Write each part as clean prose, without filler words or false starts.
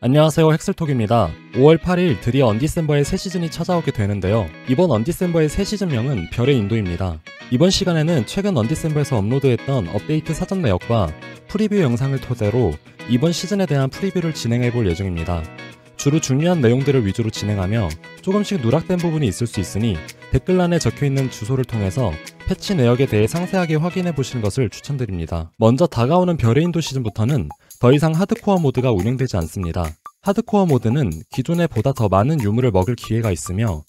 안녕하세요, 헥슬톡입니다. 5월 8일 드디어 언디셈버의 새 시즌이 찾아오게 되는데요. 이번 언디셈버의 새 시즌명은 별의 인도입니다. 이번 시간에는 최근 언디셈버에서 업로드했던 업데이트 사전 내역과 프리뷰 영상을 토대로 이번 시즌에 대한 프리뷰를 진행해볼 예정입니다. 주로 중요한 내용들을 위주로 진행하며 조금씩 누락된 부분이 있을 수 있으니 댓글란에 적혀있는 주소를 통해서 패치 내역에 대해 상세하게 확인해보시는 것을 추천드립니다. 먼저 다가오는 별의 인도 시즌부터는 더 이상 하드코어 모드가 운영되지 않습니다. 하드코어 모드는 기존에 보다 더 많은 유물을 먹을 기회가 있으며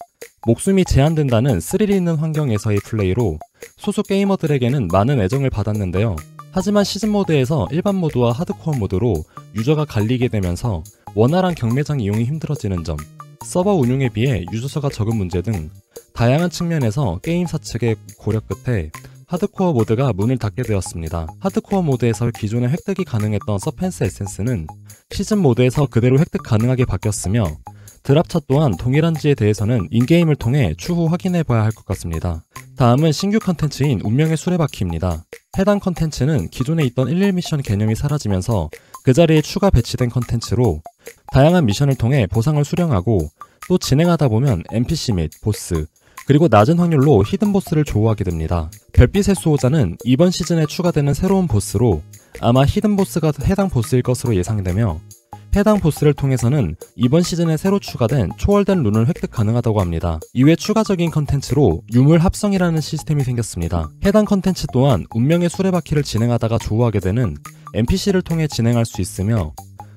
목숨이 제한된다는 스릴 있는 환경에서의 플레이로 소수 게이머들에게는 많은 애정을 받았는데요. 하지만 시즌 모드에서 일반 모드와 하드코어 모드로 유저가 갈리게 되면서 원활한 경매장 이용이 힘들어지는 점, 서버 운용에 비해 유저 수가 적은 문제 등 다양한 측면에서 게임사 측의 고려 끝에 하드코어 모드가 문을 닫게 되었습니다. 하드코어 모드에서 기존에 획득이 가능했던 서펜스 에센스는 시즌 모드에서 그대로 획득 가능하게 바뀌었으며 드랍차 또한 동일한지에 대해서는 인게임을 통해 추후 확인해봐야 할 것 같습니다. 다음은 신규 컨텐츠인 운명의 수레바퀴입니다. 해당 컨텐츠는 기존에 있던 11 미션 개념이 사라지면서 그 자리에 추가 배치된 컨텐츠로 다양한 미션을 통해 보상을 수령하고 또 진행하다 보면 NPC 및 보스, 그리고 낮은 확률로 히든 보스를 조우하게 됩니다. 별빛의 수호자는 이번 시즌에 추가되는 새로운 보스로 아마 히든 보스가 해당 보스일 것으로 예상되며 해당 보스를 통해서는 이번 시즌에 새로 추가된 초월된 룬을 획득 가능하다고 합니다. 이외 추가적인 컨텐츠로 유물 합성이라는 시스템이 생겼습니다. 해당 컨텐츠 또한 운명의 수레바퀴를 진행하다가 조우하게 되는 NPC를 통해 진행할 수 있으며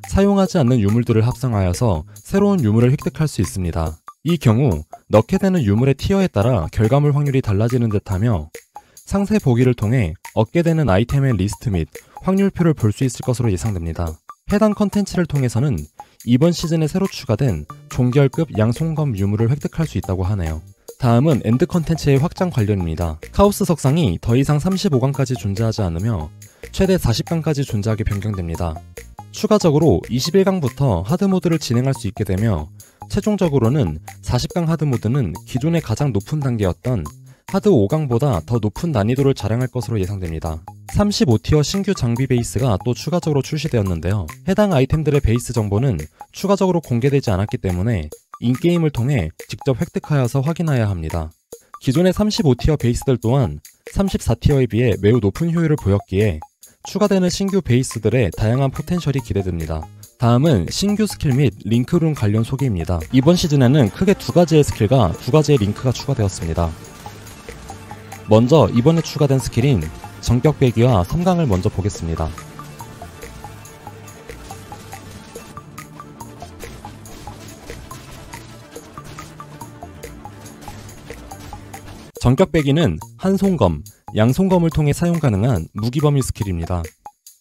사용하지 않는 유물들을 합성하여서 새로운 유물을 획득할 수 있습니다. 이 경우 넣게 되는 유물의 티어에 따라 결과물 확률이 달라지는 듯하며 상세 보기를 통해 얻게 되는 아이템의 리스트 및 확률표를 볼 수 있을 것으로 예상됩니다. 해당 컨텐츠를 통해서는 이번 시즌에 새로 추가된 종결급 양손검 유물을 획득할 수 있다고 하네요. 다음은 엔드 컨텐츠의 확장 관련입니다. 카오스 석상이 더 이상 35강까지 존재하지 않으며 최대 40강까지 존재하게 변경됩니다. 추가적으로 21강부터 하드모드를 진행할 수 있게 되며 최종적으로는 40강 하드모드는 기존의 가장 높은 단계였던 하드 5강보다 더 높은 난이도를 자랑할 것으로 예상됩니다. 35티어 신규 장비 베이스가 또 추가적으로 출시되었는데요. 해당 아이템들의 베이스 정보는 추가적으로 공개되지 않았기 때문에 인게임을 통해 직접 획득하여서 확인해야 합니다. 기존의 35티어 베이스들 또한 34티어에 비해 매우 높은 효율을 보였기에 추가되는 신규 베이스들의 다양한 포텐셜이 기대됩니다. 다음은 신규 스킬 및 링크룬 관련 소개입니다. 이번 시즌에는 크게 두 가지의 스킬과 두 가지의 링크가 추가되었습니다. 먼저 이번에 추가된 스킬인 정격배기와 섬광을 먼저 보겠습니다. 정격배기는 한 손검, 양손검을 통해 사용 가능한 무기범위 스킬입니다.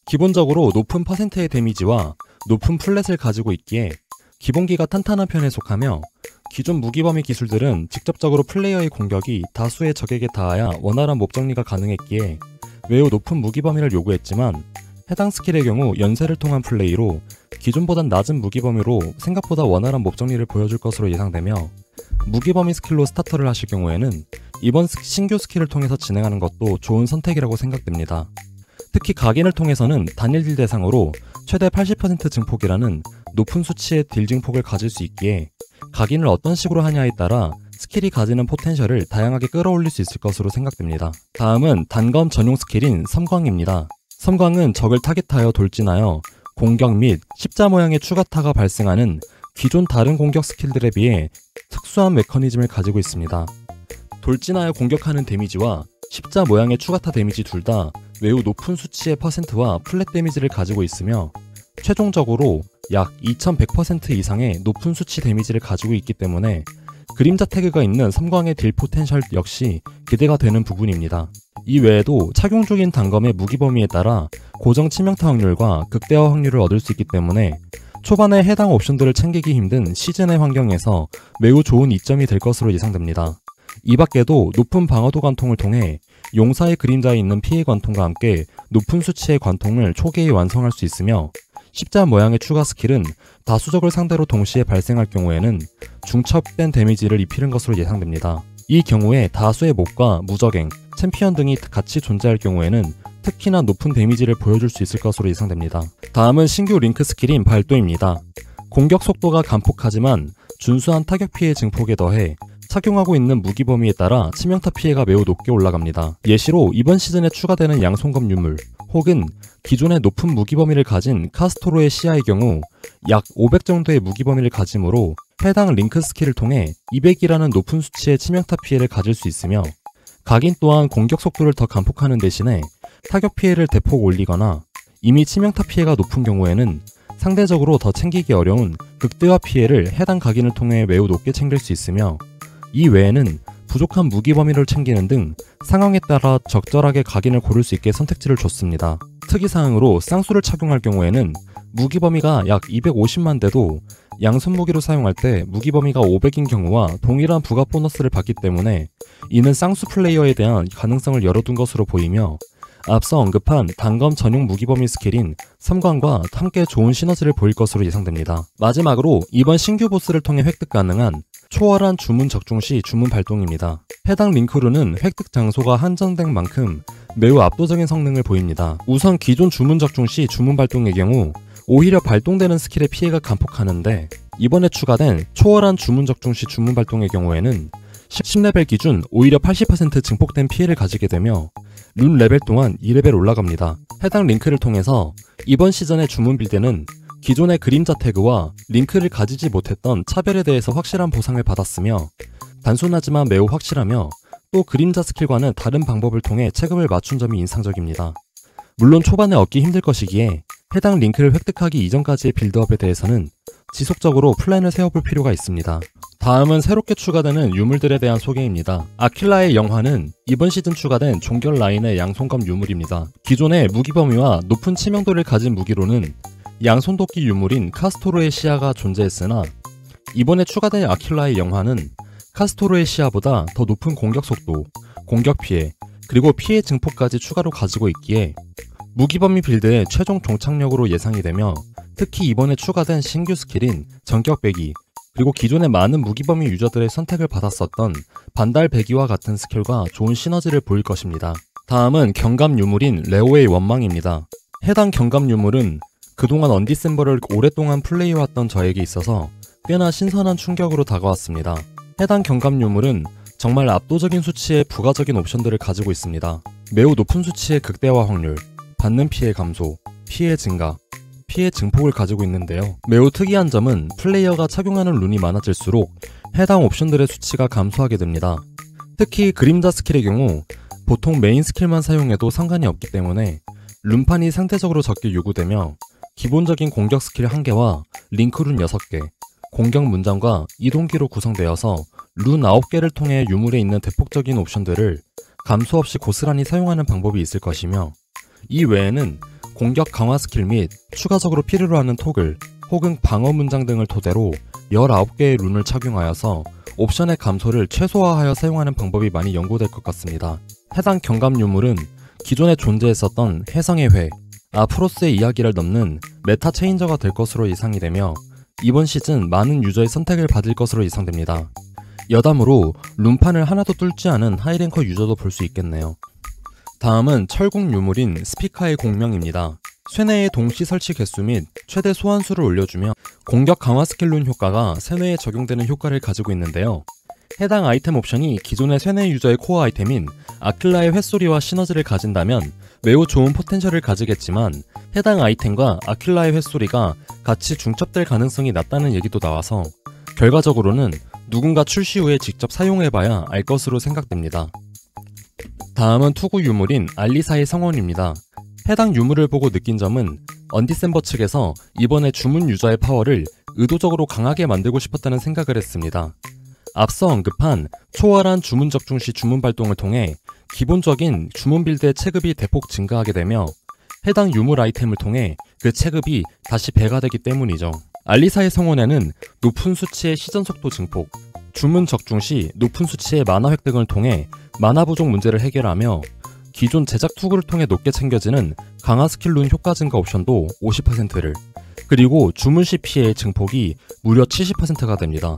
기본적으로 높은 퍼센트의 데미지와 높은 플랫을 가지고 있기에 기본기가 탄탄한 편에 속하며 기존 무기범위 기술들은 직접적으로 플레이어의 공격이 다수의 적에게 닿아야 원활한 몹 정리가 가능했기에 매우 높은 무기범위를 요구했지만 해당 스킬의 경우 연쇄를 통한 플레이로 기존보단 낮은 무기범위로 생각보다 원활한 몹 정리를 보여줄 것으로 예상되며 무기범위 스킬로 스타터를 하실 경우에는 이번 신규 스킬을 통해서 진행하는 것도 좋은 선택이라고 생각됩니다. 특히 각인을 통해서는 단일 딜 대상으로 최대 80% 증폭이라는 높은 수치의 딜 증폭을 가질 수 있기에 각인을 어떤 식으로 하냐에 따라 스킬이 가지는 포텐셜을 다양하게 끌어올릴 수 있을 것으로 생각됩니다. 다음은 단검 전용 스킬인 섬광입니다. 섬광은 적을 타깃하여 돌진하여 공격 및 십자 모양의 추가타가 발생하는 기존 다른 공격 스킬들에 비해 특수한 메커니즘을 가지고 있습니다. 돌진하여 공격하는 데미지와 십자 모양의 추가타 데미지 둘 다 매우 높은 수치의 퍼센트와 플랫 데미지를 가지고 있으며 최종적으로 약 2100% 이상의 높은 수치 데미지를 가지고 있기 때문에 그림자 태그가 있는 섬광의 딜 포텐셜 역시 기대가 되는 부분입니다. 이 외에도 착용 중인 단검의 무기 범위에 따라 고정 치명타 확률과 극대화 확률을 얻을 수 있기 때문에 초반에 해당 옵션들을 챙기기 힘든 시즌의 환경에서 매우 좋은 이점이 될 것으로 예상됩니다. 이 밖에도 높은 방어도 관통을 통해 용사의 그림자에 있는 피해 관통과 함께 높은 수치의 관통을 초기에 완성할 수 있으며 십자 모양의 추가 스킬은 다수적을 상대로 동시에 발생할 경우에는 중첩된 데미지를 입히는 것으로 예상됩니다. 이 경우에 다수의 몹과 무적행, 챔피언 등이 같이 존재할 경우에는 특히나 높은 데미지를 보여줄 수 있을 것으로 예상됩니다. 다음은 신규 링크 스킬인 발도입니다. 공격 속도가 간폭하지만 준수한 타격 피해 증폭에 더해 착용하고 있는 무기 범위에 따라 치명타 피해가 매우 높게 올라갑니다. 예시로 이번 시즌에 추가되는 양손검 유물 혹은 기존의 높은 무기 범위를 가진 카스토로의 시야의 경우 약 500 정도의 무기 범위를 가지므로 해당 링크 스킬을 통해 200이라는 높은 수치의 치명타 피해를 가질 수 있으며, 각인 또한 공격 속도를 더 간폭하는 대신에 타격 피해를 대폭 올리거나 이미 치명타 피해가 높은 경우에는 상대적으로 더 챙기기 어려운 극대화 피해를 해당 각인을 통해 매우 높게 챙길 수 있으며, 이 외에는 부족한 무기 범위를 챙기는 등 상황에 따라 적절하게 각인을 고를 수 있게 선택지를 줬습니다. 특이사항으로 쌍수를 착용할 경우에는 무기 범위가 약 250만 대도 양손 무기로 사용할 때 무기 범위가 500인 경우와 동일한 부가 보너스를 받기 때문에 이는 쌍수 플레이어에 대한 가능성을 열어둔 것으로 보이며, 앞서 언급한 단검 전용 무기 범위 스킬인 섬광과 함께 좋은 시너지를 보일 것으로 예상됩니다. 마지막으로 이번 신규 보스를 통해 획득 가능한 초월한 주문 적중 시 주문 발동입니다. 해당 링크루는 획득 장소가 한정된 만큼 매우 압도적인 성능을 보입니다. 우선 기존 주문 적중 시 주문 발동의 경우 오히려 발동되는 스킬의 피해가 간폭하는데, 이번에 추가된 초월한 주문 적중 시 주문 발동의 경우에는 10레벨 기준 오히려 80% 증폭된 피해를 가지게 되며 룬 레벨 동안 2레벨 올라갑니다. 해당 링크를 통해서 이번 시즌의 주문 빌드는 기존의 그림자 태그와 링크를 가지지 못했던 차별에 대해서 확실한 보상을 받았으며, 단순하지만 매우 확실하며 또 그림자 스킬과는 다른 방법을 통해 체급을 맞춘 점이 인상적입니다. 물론 초반에 얻기 힘들 것이기에 해당 링크를 획득하기 이전까지의 빌드업에 대해서는 지속적으로 플랜을 세워볼 필요가 있습니다. 다음은 새롭게 추가되는 유물들에 대한 소개입니다. 아킬라의 영화는 이번 시즌 추가된 종결 라인의 양손검 유물입니다. 기존의 무기 범위와 높은 치명도를 가진 무기로는 양손도끼 유물인 카스토로의 시야가 존재했으나, 이번에 추가된 아킬라의 영화는 카스토로의 시야보다 더 높은 공격 속도, 공격 피해, 그리고 피해 증폭까지 추가로 가지고 있기에 무기 범위 빌드의 최종 종착역으로 예상이 되며, 특히 이번에 추가된 신규 스킬인 전격 배기, 그리고 기존의 많은 무기 범위 유저들의 선택을 받았었던 반달 배기와 같은 스킬과 좋은 시너지를 보일 것입니다. 다음은 경감 유물인 레오의 원망입니다. 해당 경감 유물은 그동안 언디셈버를 오랫동안 플레이해왔던 저에게 있어서 꽤나 신선한 충격으로 다가왔습니다. 해당 경감 유물은 정말 압도적인 수치의 부가적인 옵션들을 가지고 있습니다. 매우 높은 수치의 극대화 확률, 받는 피해 감소, 피해 증가, 피해 증폭을 가지고 있는데요. 매우 특이한 점은 플레이어가 착용하는 룬이 많아질수록 해당 옵션들의 수치가 감소하게 됩니다. 특히 그림자 스킬의 경우 보통 메인 스킬만 사용해도 상관이 없기 때문에 룬판이 상대적으로 적게 요구되며, 기본적인 공격 스킬 1개와 링크룬 6개, 공격 문장과 이동기로 구성되어서 룬 9개를 통해 유물에 있는 대폭적인 옵션들을 감소 없이 고스란히 사용하는 방법이 있을 것이며, 이 외에는 공격 강화 스킬 및 추가적으로 필요로 하는 토글 혹은 방어 문장 등을 토대로 19개의 룬을 착용하여서 옵션의 감소를 최소화하여 사용하는 방법이 많이 연구될 것 같습니다. 해당 경감 유물은 기존에 존재했었던 해성의 회, 아프로스의 이야기를 넘는 메타 체인저가 될 것으로 예상이 되며, 이번 시즌 많은 유저의 선택을 받을 것으로 예상됩니다. 여담으로 룬판을 하나도 뚫지 않은 하이랭커 유저도 볼 수 있겠네요. 다음은 철국 유물인 스피카의 공명입니다. 쇠뇌의 동시 설치 개수 및 최대 소환수를 올려주며 공격 강화 스킬 룬 효과가 쇠뇌에 적용되는 효과를 가지고 있는데요. 해당 아이템 옵션이 기존의 쇠뇌 유저의 코어 아이템인 아킬라의 횟소리와 시너지를 가진다면 매우 좋은 포텐셜을 가지겠지만, 해당 아이템과 아킬라의 횟소리가 같이 중첩될 가능성이 낮다는 얘기도 나와서 결과적으로는 누군가 출시 후에 직접 사용해봐야 알 것으로 생각됩니다. 다음은 투구 유물인 알리사의 성원입니다. 해당 유물을 보고 느낀 점은 언디셈버 측에서 이번에 주문 유저의 파워를 의도적으로 강하게 만들고 싶었다는 생각을 했습니다. 앞서 언급한 초월한 주문 적중 시 주문 발동을 통해 기본적인 주문 빌드의 체급이 대폭 증가하게 되며, 해당 유물 아이템을 통해 그 체급이 다시 배가 되기 때문이죠. 알리사의 성원에는 높은 수치의 시전 속도 증폭, 주문 적중 시 높은 수치의 만화 획득을 통해 만화 부족 문제를 해결하며, 기존 제작 투구를 통해 높게 챙겨지는 강화 스킬 룬 효과 증가 옵션도 50%를, 그리고 주문 시 피해의 증폭이 무려 70%가 됩니다.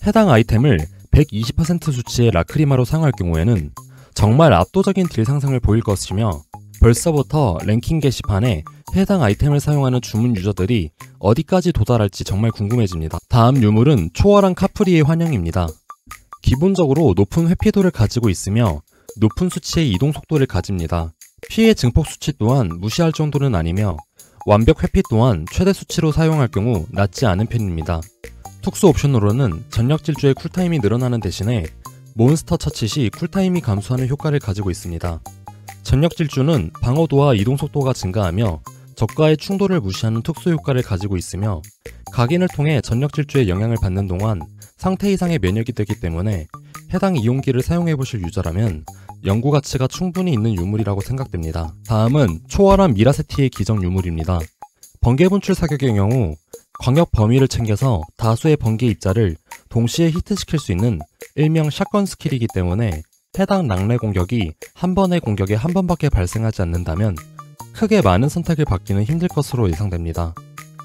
해당 아이템을 120% 수치의 라크리마로 사용할 경우에는 정말 압도적인 딜 상승을 보일 것이며, 벌써부터 랭킹 게시판에 해당 아이템을 사용하는 주문 유저들이 어디까지 도달할지 정말 궁금해집니다. 다음 유물은 초월한 카프리의 환영입니다. 기본적으로 높은 회피도를 가지고 있으며 높은 수치의 이동 속도를 가집니다. 피해 증폭 수치 또한 무시할 정도는 아니며 완벽 회피 또한 최대 수치로 사용할 경우 낮지 않은 편입니다. 특수 옵션으로는 전력 질주의 쿨타임이 늘어나는 대신에 몬스터 처치 시 쿨타임이 감소하는 효과를 가지고 있습니다. 전력 질주는 방어도와 이동 속도가 증가하며 적과의 충돌을 무시하는 특수 효과를 가지고 있으며 각인을 통해 전력 질주의 영향을 받는 동안 상태 이상의 면역이 되기 때문에 해당 이용기를 사용해보실 유저라면 연구 가치가 충분히 있는 유물이라고 생각됩니다. 다음은 초월한 미라세티의 기정 유물입니다. 번개 분출 사격의 경우 광역 범위를 챙겨서 다수의 번개 입자를 동시에 히트시킬 수 있는 일명 샷건 스킬이기 때문에 해당 낭래 공격이 한 번의 공격에 한 번밖에 발생하지 않는다면 크게 많은 선택을 받기는 힘들 것으로 예상됩니다.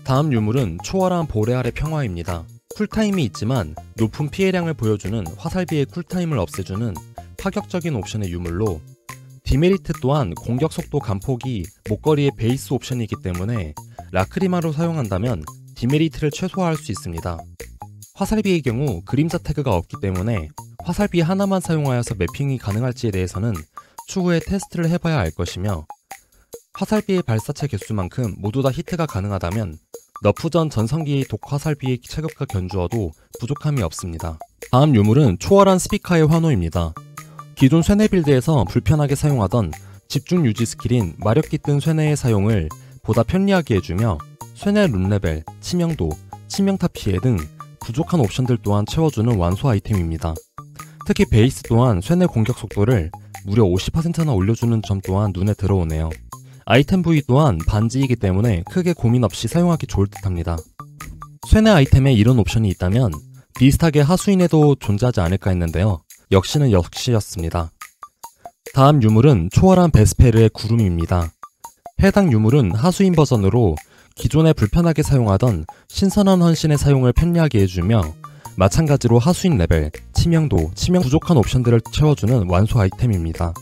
다음 유물은 초월한 보레알의 평화입니다. 쿨타임이 있지만 높은 피해량을 보여주는 화살비의 쿨타임을 없애주는 파격적인 옵션의 유물로 디메리트 또한 공격 속도 감폭이 목걸이의 베이스 옵션이기 때문에 라크리마로 사용한다면 디메리트를 최소화할 수 있습니다. 화살비의 경우 그림자 태그가 없기 때문에 화살비 하나만 사용하여서 매핑이 가능할지에 대해서는 추후에 테스트를 해봐야 알 것이며 화살비의 발사체 개수만큼 모두 다 히트가 가능하다면 너프 전 전성기의 독화살비의 체급과 견주어도 부족함이 없습니다. 다음 유물은 초월한 스피카의 환호입니다. 기존 쇠뇌 빌드에서 불편하게 사용하던 집중 유지 스킬인 마력 깃든 쇠뇌의 사용을 보다 편리하게 해주며 쇠뇌 룬레벨, 치명도, 치명타 피해 등 부족한 옵션들 또한 채워주는 완소 아이템입니다. 특히 베이스 또한 쇠뇌 공격 속도를 무려 50%나 올려주는 점 또한 눈에 들어오네요. 아이템 부위 또한 반지이기 때문에 크게 고민 없이 사용하기 좋을 듯합니다. 쇠뇌 아이템에 이런 옵션이 있다면 비슷하게 하수인에도 존재하지 않을까 했는데요. 역시는 역시였습니다. 다음 유물은 초월한 베스페르의 구름입니다. 해당 유물은 하수인 버전으로 기존에 불편하게 사용하던 신선한 헌신의 사용을 편리하게 해주며 마찬가지로 하수인 레벨, 치명도, 치명 부족한 옵션들을 채워주는 완소 아이템입니다.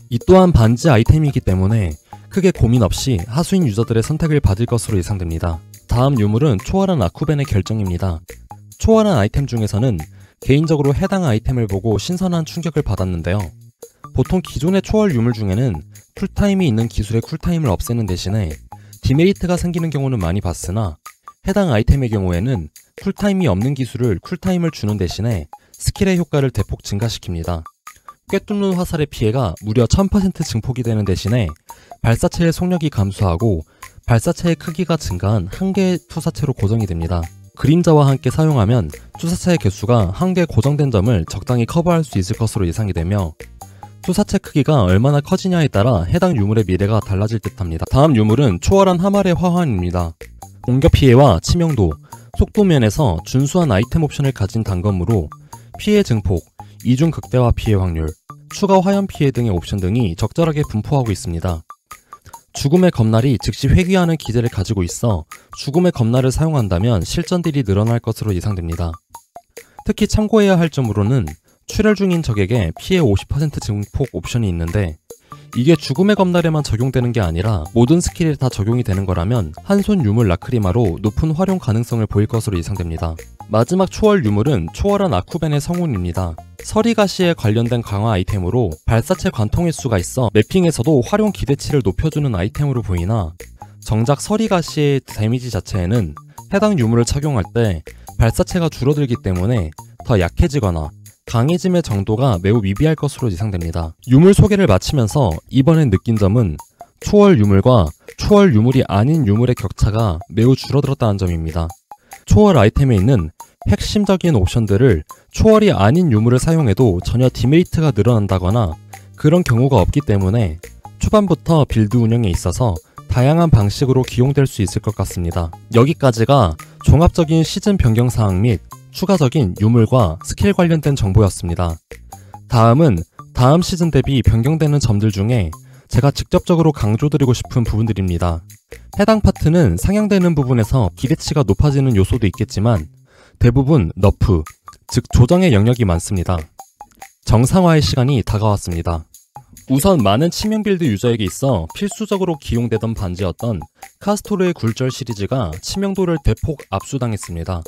이 또한 반지 아이템이기 때문에 크게 고민 없이 하수인 유저들의 선택을 받을 것으로 예상됩니다. 다음 유물은 초월한 아쿠벤의 결정입니다. 초월한 아이템 중에서는 개인적으로 해당 아이템을 보고 신선한 충격을 받았는데요. 보통 기존의 초월 유물 중에는 쿨타임이 있는 기술의 쿨타임을 없애는 대신에 디메리트가 생기는 경우는 많이 봤으나 해당 아이템의 경우에는 쿨타임이 없는 기술을 쿨타임을 주는 대신에 스킬의 효과를 대폭 증가시킵니다. 꿰뚫는 화살의 피해가 무려 1000% 증폭이 되는 대신에 발사체의 속력이 감소하고 발사체의 크기가 증가한 한 개의 투사체로 고정이 됩니다. 그림자와 함께 사용하면 투사체의 개수가 한 개 고정된 점을 적당히 커버할 수 있을 것으로 예상이 되며 투사체 크기가 얼마나 커지냐에 따라 해당 유물의 미래가 달라질 듯합니다. 다음 유물은 초월한 하말의 화환입니다. 공격 피해와 치명도, 속도 면에서 준수한 아이템 옵션을 가진 단검으로 피해 증폭, 이중 극대화 피해 확률, 추가 화염 피해 등의 옵션 등이 적절하게 분포하고 있습니다. 죽음의 검날이 즉시 회귀하는 기제를 가지고 있어 죽음의 검날을 사용한다면 실전 딜이 늘어날 것으로 예상됩니다. 특히 참고해야 할 점으로는 출혈 중인 적에게 피해 50% 증폭 옵션이 있는데 이게 죽음의 검날에만 적용되는 게 아니라 모든 스킬에 다 적용이 되는 거라면 한손 유물 라크리마로 높은 활용 가능성을 보일 것으로 예상됩니다. 마지막 초월 유물은 초월한 아쿠벤의 성운입니다. 서리가시에 관련된 강화 아이템으로 발사체 관통 횟수가 있어 매핑에서도 활용 기대치를 높여주는 아이템으로 보이나 정작 서리가시의 데미지 자체에는 해당 유물을 착용할 때 발사체가 줄어들기 때문에 더 약해지거나 강해짐의 정도가 매우 미비할 것으로 예상됩니다. 유물 소개를 마치면서 이번엔 느낀 점은 초월 유물과 초월 유물이 아닌 유물의 격차가 매우 줄어들었다는 점입니다. 초월 아이템에 있는 핵심적인 옵션들을 초월이 아닌 유물을 사용해도 전혀 디메리트가 늘어난다거나 그런 경우가 없기 때문에 초반부터 빌드 운영에 있어서 다양한 방식으로 기용될 수 있을 것 같습니다. 여기까지가 종합적인 시즌 변경 사항 및 추가적인 유물과 스킬 관련된 정보였습니다. 다음은 다음 시즌 대비 변경되는 점들 중에 제가 직접적으로 강조드리고 싶은 부분들입니다. 해당 파트는 상향되는 부분에서 기대치가 높아지는 요소도 있겠지만 대부분 너프, 즉 조정의 영역이 많습니다. 정상화의 시간이 다가왔습니다. 우선 많은 치명 빌드 유저에게 있어 필수적으로 기용되던 반지였던 카스토르의 굴절 시리즈가 치명도를 대폭 압수당했습니다.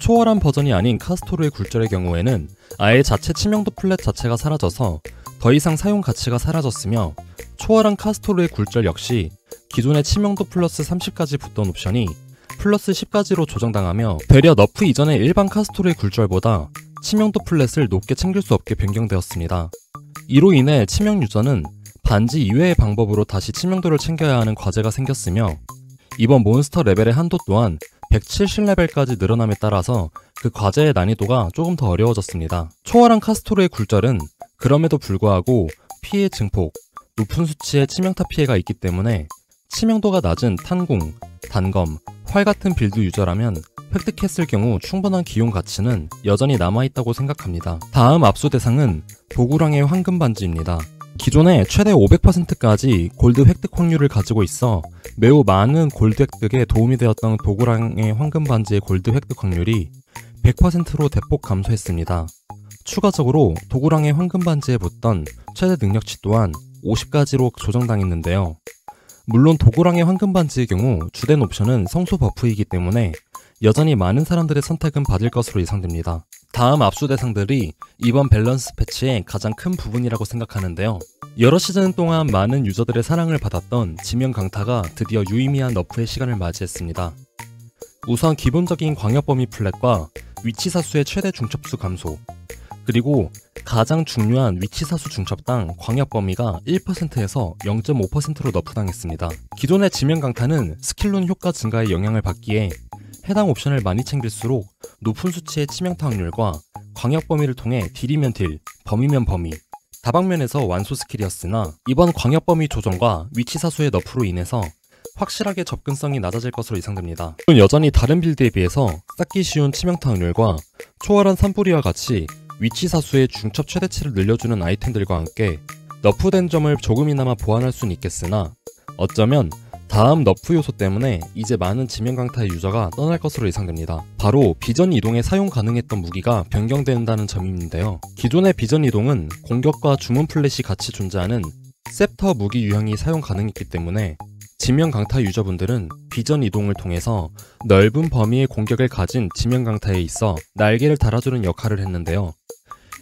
초월한 버전이 아닌 카스토르의 굴절의 경우에는 아예 자체 치명도 플랫 자체가 사라져서 더 이상 사용 가치가 사라졌으며, 초월한 카스토르의 굴절 역시 기존의 치명도 플러스 30까지 붙던 옵션이 플러스 10까지로 조정당하며 되려 너프 이전의 일반 카스토르의 굴절보다 치명도 플랫을 높게 챙길 수 없게 변경되었습니다. 이로 인해 치명 유저는 반지 이외의 방법으로 다시 치명도를 챙겨야 하는 과제가 생겼으며, 이번 몬스터 레벨의 한도 또한 170레벨까지 늘어남에 따라서 그 과제의 난이도가 조금 더 어려워졌습니다. 초월한 카스토르의 굴절은 그럼에도 불구하고 피해 증폭, 높은 수치의 치명타 피해가 있기 때문에 치명도가 낮은 탄공, 단검, 활 같은 빌드 유저라면 획득했을 경우 충분한 기용 가치는 여전히 남아있다고 생각합니다. 다음 압수 대상은 도구랑의 황금 반지입니다. 기존에 최대 500%까지 골드 획득 확률을 가지고 있어 매우 많은 골드 획득에 도움이 되었던 도구랑의 황금 반지의 골드 획득 확률이 100%로 대폭 감소했습니다. 추가적으로 도구랑의 황금 반지에 붙던 최대 능력치 또한 50까지로 조정당했는데요. 물론 도구랑의 황금 반지의 경우 주된 옵션은 성소 버프이기 때문에 여전히 많은 사람들의 선택은 받을 것으로 예상됩니다. 다음 압수 대상들이 이번 밸런스 패치의 가장 큰 부분이라고 생각하는데요. 여러 시즌 동안 많은 유저들의 사랑을 받았던 지명 강타가 드디어 유의미한 너프의 시간을 맞이했습니다. 우선 기본적인 광역 범위 플랫과 위치 사수의 최대 중첩수 감소, 그리고 가장 중요한 위치 사수 중첩당 광역 범위가 1%에서 0.5%로 너프당했습니다. 기존의 지명 강타는 스킬룬 효과 증가에 영향을 받기에 해당 옵션을 많이 챙길수록 높은 수치의 치명타 확률과 광역 범위를 통해 딜이면 딜, 범위면 범위, 다방면에서 완소 스킬이었으나 이번 광역 범위 조정과 위치 사수의 너프로 인해서 확실하게 접근성이 낮아질 것으로 예상됩니다. 여전히 다른 빌드에 비해서 쌓기 쉬운 치명타 확률과 초월한 산불이와 같이 위치 사수의 중첩 최대치를 늘려주는 아이템들과 함께 너프된 점을 조금이나마 보완할 수는 있겠으나, 어쩌면 다음 너프 요소 때문에 이제 많은 지명 강타의 유저가 떠날 것으로 예상됩니다. 바로 비전 이동에 사용 가능했던 무기가 변경된다는 점인데요. 기존의 비전 이동은 공격과 주문 플랫이 같이 존재하는 셉터 무기 유형이 사용 가능했기 때문에 지명 강타 유저분들은 비전 이동을 통해서 넓은 범위의 공격을 가진 지명 강타에 있어 날개를 달아주는 역할을 했는데요.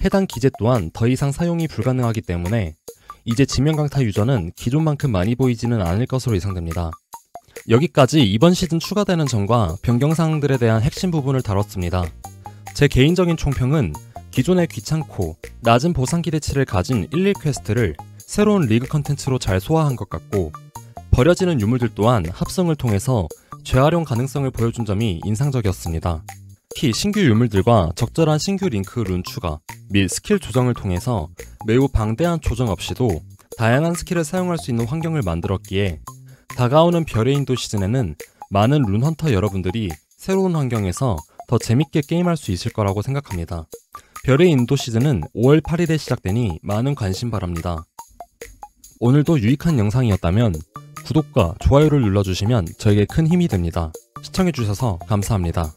해당 기제 또한 더 이상 사용이 불가능하기 때문에 이제 지명 강타 유저는 기존만큼 많이 보이지는 않을 것으로 예상됩니다. 여기까지 이번 시즌 추가되는 점과 변경사항들에 대한 핵심 부분을 다뤘습니다. 제 개인적인 총평은 기존의 귀찮고 낮은 보상 기대치를 가진 1, 2 퀘스트를 새로운 리그 컨텐츠로 잘 소화한 것 같고, 버려지는 유물들 또한 합성을 통해서 재활용 가능성을 보여준 점이 인상적이었습니다. 특히 신규 유물들과 적절한 신규 링크 룬 추가 및 스킬 조정을 통해서 매우 방대한 조정 없이도 다양한 스킬을 사용할 수 있는 환경을 만들었기에 다가오는 별의 인도 시즌에는 많은 룬헌터 여러분들이 새로운 환경에서 더 재밌게 게임할 수 있을 거라고 생각합니다. 별의 인도 시즌은 5월 8일에 시작되니 많은 관심 바랍니다. 오늘도 유익한 영상이었다면 구독과 좋아요를 눌러주시면 저에게 큰 힘이 됩니다. 시청해주셔서 감사합니다.